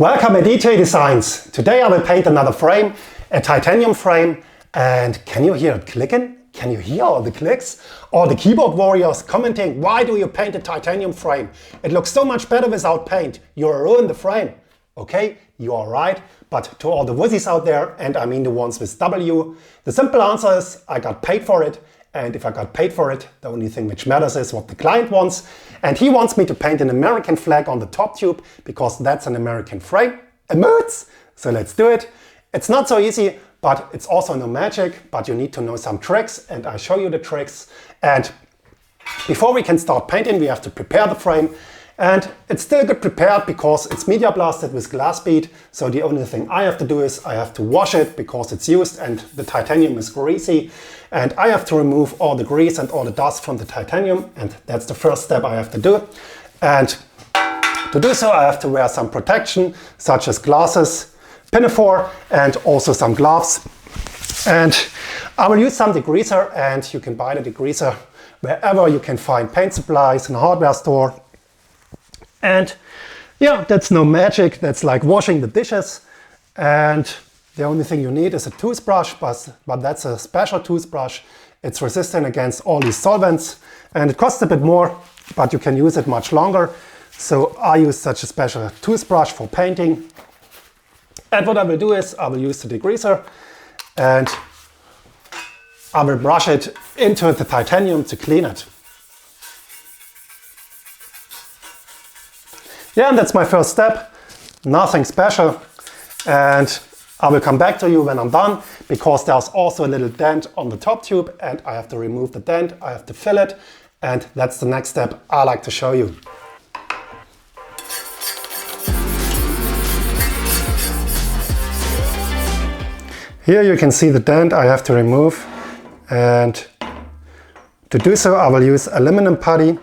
Welcome at ETOE Designs. Today I will paint another frame, a titanium frame, and can you hear it clicking? Can you hear all the clicks? All the keyboard warriors commenting, why do you paint a titanium frame? It looks so much better without paint. You ruined the frame. Okay, you are right, but to all the wussies out there, and I mean the ones with W, the simple answer is I got paid for it. And if I got paid for it, the only thing which matters is what the client wants. And he wants me to paint an American flag on the top tube because that's an American frame. Emotes! So let's do it. It's not so easy, but it's also no magic, but you need to know some tricks and I show you the tricks. And before we can start painting, we have to prepare the frame. And it's still good prepared because it's media blasted with glass bead. So the only thing I have to do is I have to wash it because it's used and the titanium is greasy. And I have to remove all the grease and all the dust from the titanium. And that's the first step I have to do. And to do so, I have to wear some protection, such as glasses, pinafore, and also some gloves. And I will use some degreaser, and you can buy the degreaser wherever you can find paint supplies in a hardware store. And yeah, that's no magic. That's like washing the dishes. And the only thing you need is a toothbrush, but that's a special toothbrush. It's resistant against all these solvents and it costs a bit more, but you can use it much longer. So I use such a special toothbrush for painting. And what I will do is I will use the degreaser and I will brush it into the titanium to clean it. Yeah, and that's my first step, nothing special. And I will come back to you when I'm done, because there's also a little dent on the top tube and I have to remove the dent, I have to fill it, and that's the next step I like to show you. Here you can see the dent I have to remove, and to do so I will use aluminum putty.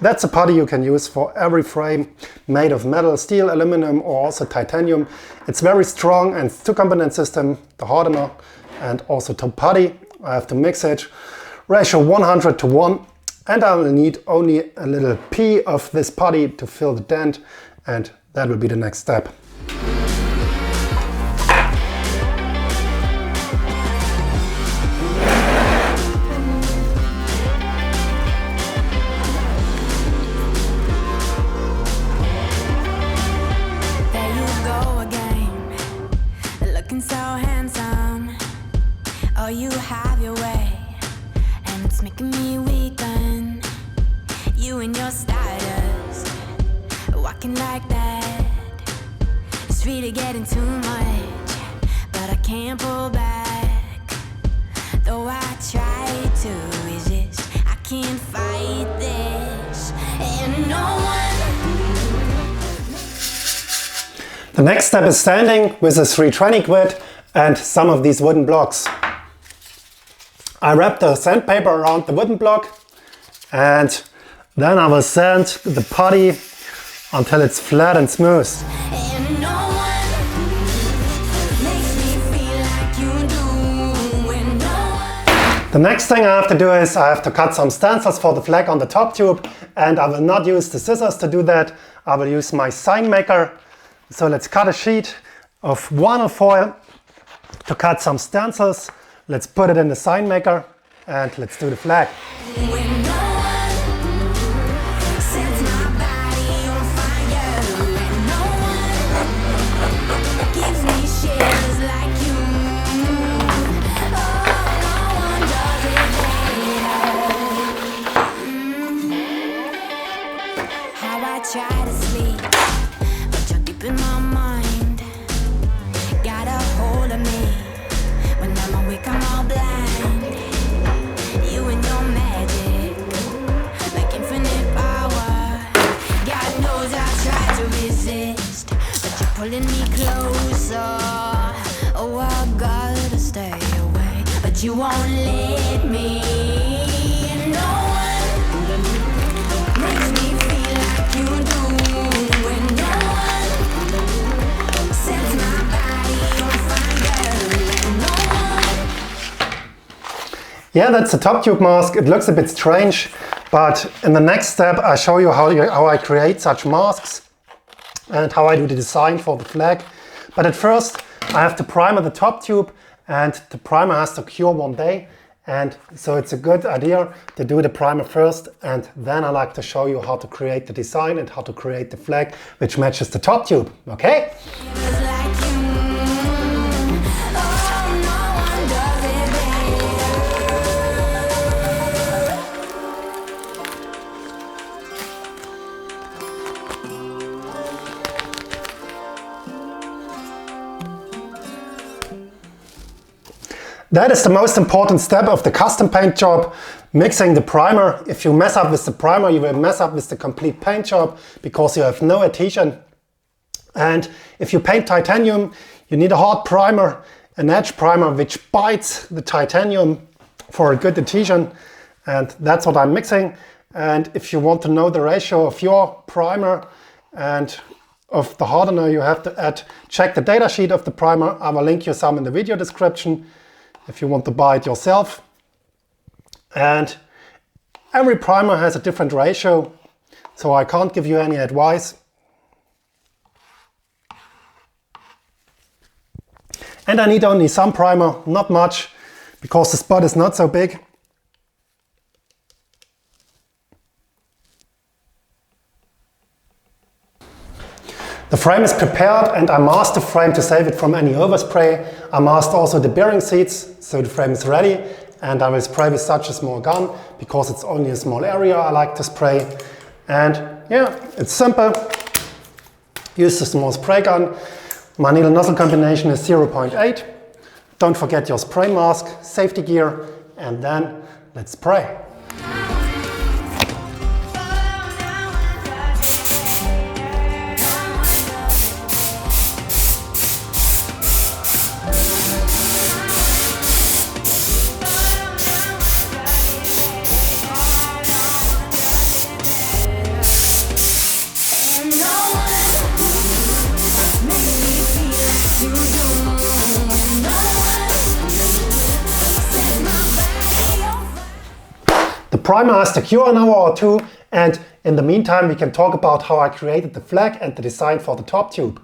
That's a putty you can use for every frame made of metal, steel, aluminum or also titanium. It's very strong and two-component system, the hardener and also top putty. I have to mix it, ratio 100:1, and I will need only a little P of this putty to fill the dent, and that will be the next step. Oh, you have your way, and it's making me weaken. You and your status, walking like that. It's really getting too much, but I can't pull back. Though I try to resist, I can't fight this, and no one. The next step is sanding with a 320 grit and some of these wooden blocks. I wrap the sandpaper around the wooden block and then I will sand the putty until it's flat and smooth. And no one makes me feel like you do, and no one. The next thing I have to do is I have to cut some stencils for the flag on the top tube, and I will not use the scissors to do that. I will use my sign maker. So let's cut a sheet of vinyl foil to cut some stencils. Let's put it in the sign maker and let's do the flag. When no one sets my body on fire, and no one gives me shivers like you. Oh, no one does it better. How I try to sleep, but you're deep in my mind. Got a hold of me. When I'm awake, I'm all blind. You and your magic, like infinite power. God knows I tried to resist, but you're pulling me closer. Oh, I gotta stay away, but you won't let me. And no one makes me feel like you do, and no one sets my body on fire, and no one. Yeah, that's the top tube mask. It looks a bit strange, but in the next step I show you how I create such masks. and how I do the design for the flag. But at first I have to primer the top tube, and the primer has to cure 1 day. And so it's a good idea to do the primer first, and then I like to show you how to create the design and how to create the flag which matches the top tube, okay? That is the most important step of the custom paint job, mixing the primer. If you mess up with the primer, you will mess up with the complete paint job because you have no adhesion. And if you paint titanium, you need a hard primer, an edge primer which bites the titanium for a good adhesion. And that's what I'm mixing. And if you want to know the ratio of your primer and of the hardener you have to check the data sheet of the primer. I will link you some in the video description if you want to buy it yourself. And every primer has a different ratio, so I can't give you any advice. And I need only some primer, not much, because the spot is not so big. The frame is prepared, and I masked the frame to save it from any overspray. I masked also the bearing seats, so the frame is ready, and I will spray with such a small gun because it's only a small area I like to spray. And yeah, it's simple. Use the small spray gun. My needle nozzle combination is 0.8. Don't forget your spray mask, safety gear, and then let's spray. The primer has to cure an hour or two, and in the meantime we can talk about how I created the flag and the design for the top tube.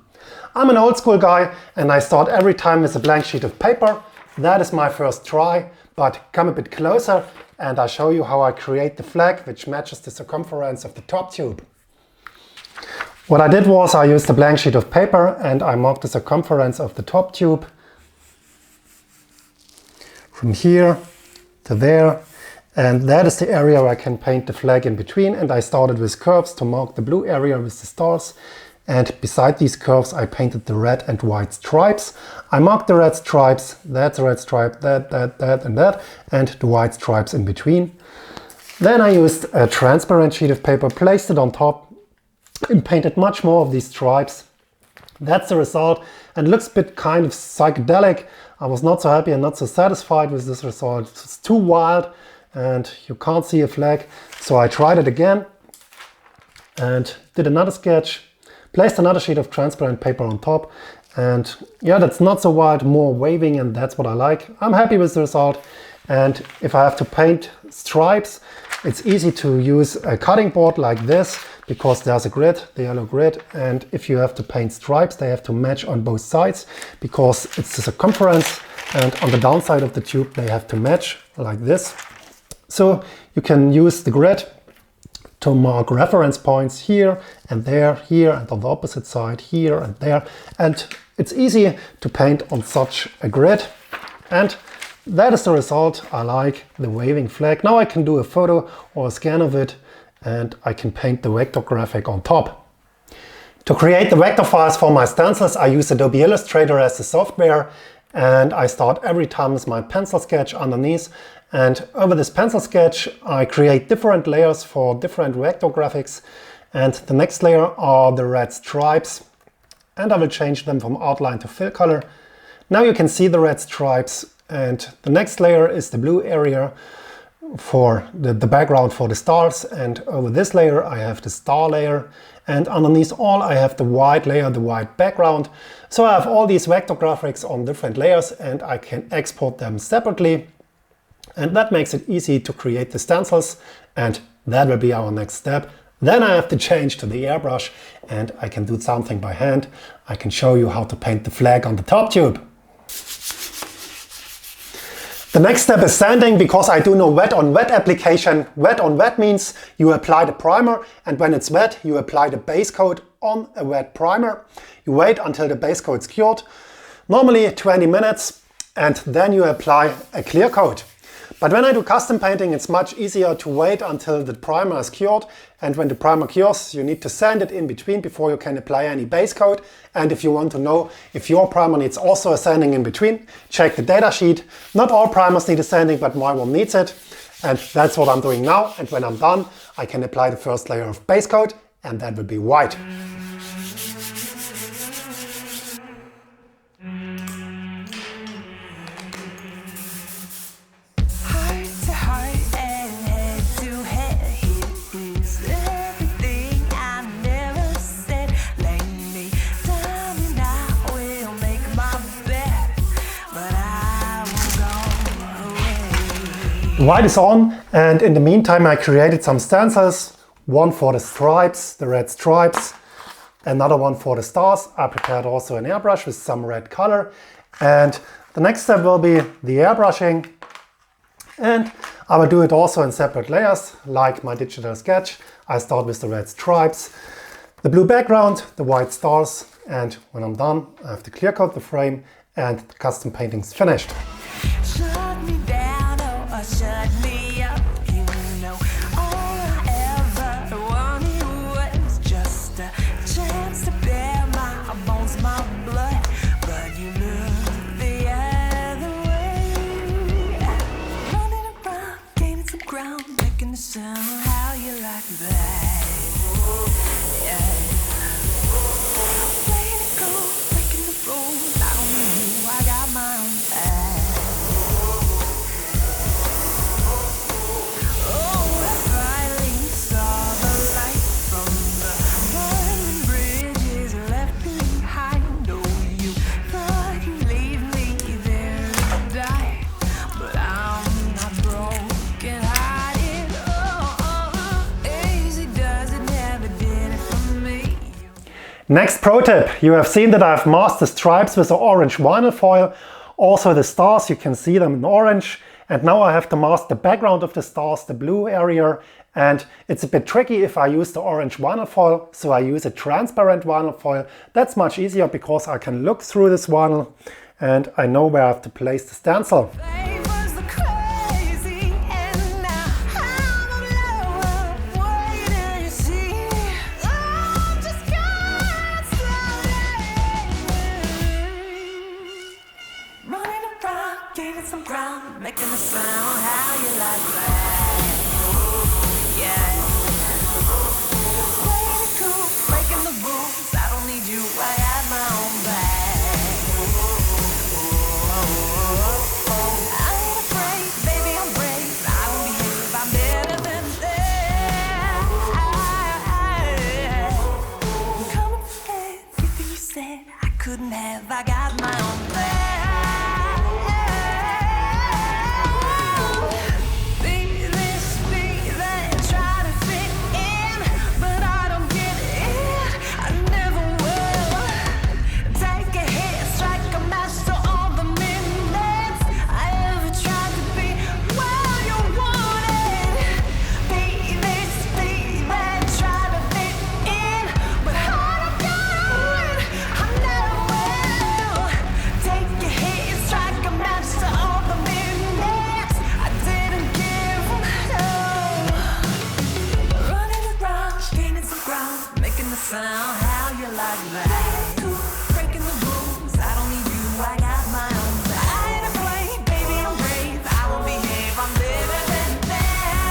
I'm an old school guy, and I start every time with a blank sheet of paper. That is my first try, but come a bit closer and I'll show you how I create the flag which matches the circumference of the top tube. What I did was I used a blank sheet of paper and I marked the circumference of the top tube from here to there. And that is the area where I can paint the flag in between, and I started with curves to mark the blue area with the stars, and beside these curves I painted the red and white stripes. I marked the red stripes, that's a red stripe, that, and that, and the white stripes in between. Then I used a transparent sheet of paper, placed it on top, and painted much more of these stripes. That's the result, and it looks a bit kind of psychedelic. I was not so happy and not so satisfied with this result. It's too wild, and you can't see a flag. So I tried it again and did another sketch, placed another sheet of transparent paper on top, and yeah, that's not so wild, more waving, and that's what I like. I'm happy with the result. And if I have to paint stripes, it's easy to use a cutting board like this because there's a grid, the yellow grid, and if you have to paint stripes, they have to match on both sides because it's the circumference, and on the downside of the tube they have to match like this. So you can use the grid to mark reference points here and there, here, and on the opposite side, here and there. And it's easy to paint on such a grid. And that is the result. I like the waving flag. Now I can do a photo or a scan of it, and I can paint the vector graphic on top. To create the vector files for my stencils, I use Adobe Illustrator as the software, and I start every time with my pencil sketch underneath. And over this pencil sketch, I create different layers for different vector graphics. And the next layer are the red stripes. And I will change them from outline to fill color. Now you can see the red stripes. And the next layer is the blue area for the background for the stars. And over this layer, I have the star layer. And underneath all, I have the white layer, the white background. So I have all these vector graphics on different layers, and I can export them separately. And that makes it easy to create the stencils, and that will be our next step, Then I have to change to the airbrush and I can do something by hand. I can show you how to paint the flag on the top tube. The next step is sanding, because I do no wet on wet application. Wet on wet means you apply the primer, and when it's wet you apply the base coat on a wet primer. You wait until the base coat is cured, normally 20 minutes, and then you apply a clear coat. But when I do custom painting, it's much easier to wait until the primer is cured, and when the primer cures you need to sand it in between before you can apply any base coat. And if you want to know if your primer needs also a sanding in between, check the data sheet. Not all primers need a sanding, but my one needs it, and that's what I'm doing now. And when I'm done I can apply the first layer of base coat, and that will be white. White is on, and in the meantime I created some stencils. One for the stripes, the red stripes, another one for the stars. I prepared also an airbrush with some red color. And the next step will be the airbrushing. And I will do it also in separate layers, like my digital sketch. I start with the red stripes, the blue background, the white stars, and when I'm done I have to clear coat the frame and the custom painting's finished. Shut me up, you know, all I ever wanted was just a chance to bear my bones, my blood, but you look the other way. Running around, gaining some ground, making the sound, how you like that? Yeah. Playing it cool, breaking the rules, I don't need you, I got my own path. Next pro tip, you have seen that I've masked the stripes with the orange vinyl foil, also the stars, you can see them in orange, and now I have to mask the background of the stars, the blue area, and it's a bit tricky if I use the orange vinyl foil, so I use a transparent vinyl foil. That's much easier because I can look through this vinyl and I know where I have to place the stencil. Some ground, making a sound, how you like that? Yeah. Playing it cool, breaking the rules, I don't need you, I got my own bag. I ain't afraid, baby, I'm brave, I don't behave, I'm better than that. Come and say everything you said I couldn't have, I got my own bag. Sound, how you like that? Breaking the rules, I don't need you, I got my own bag. I ain't afraid, baby, I'm brave, I will behave, I'm better than that.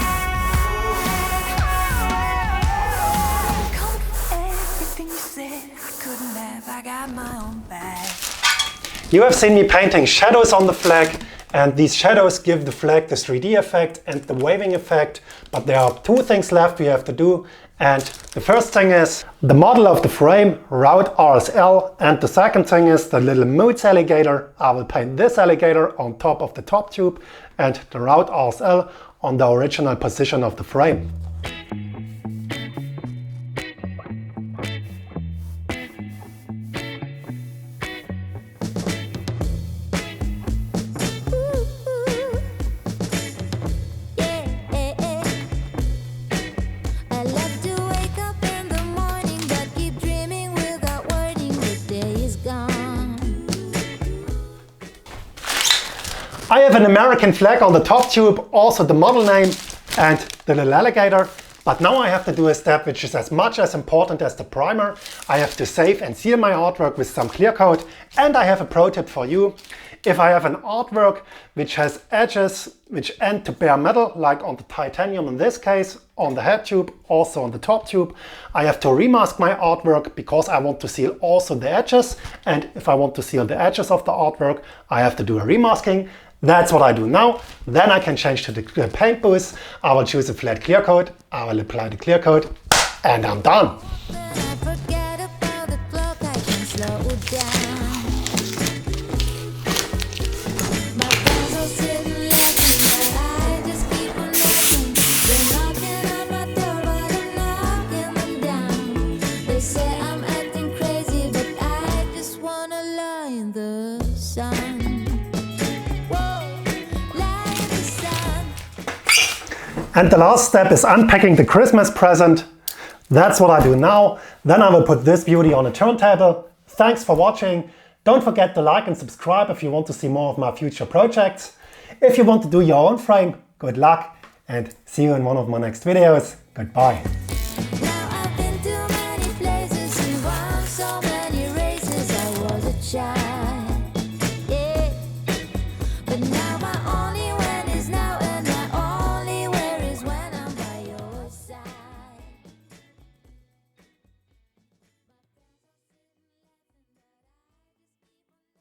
Come for everything you said I couldn't have, I got my own bag. You have seen me painting shadows on the flag, and these shadows give the flag the 3D effect and the waving effect, but there are two things left we have to do. And the first thing is the model of the frame, route RSL, and the second thing is the little Moods alligator. I will paint this alligator on top of the top tube and the route RSL on the original position of the frame. I have an American flag on the top tube, also the model name and the little alligator. But now I have to do a step which is as much as important as the primer. I have to save and seal my artwork with some clear coat. And I have a pro tip for you. If I have an artwork which has edges which end to bare metal, like on the titanium in this case, on the head tube, also on the top tube, I have to remask my artwork because I want to seal also the edges. And if I want to seal the edges of the artwork, I have to do a remasking. That's what I do now. Then I can change to the paint booth. I will choose a flat clear coat. I will apply the clear coat and I'm done. And the last step is unpacking the Christmas present. That's what I do now. Then I will put this beauty on a turntable. Thanks for watching. Don't forget to like and subscribe if you want to see more of my future projects. If you want to do your own frame, good luck and see you in one of my next videos. Goodbye. Now I've been to many places, you won so many races. I was a child.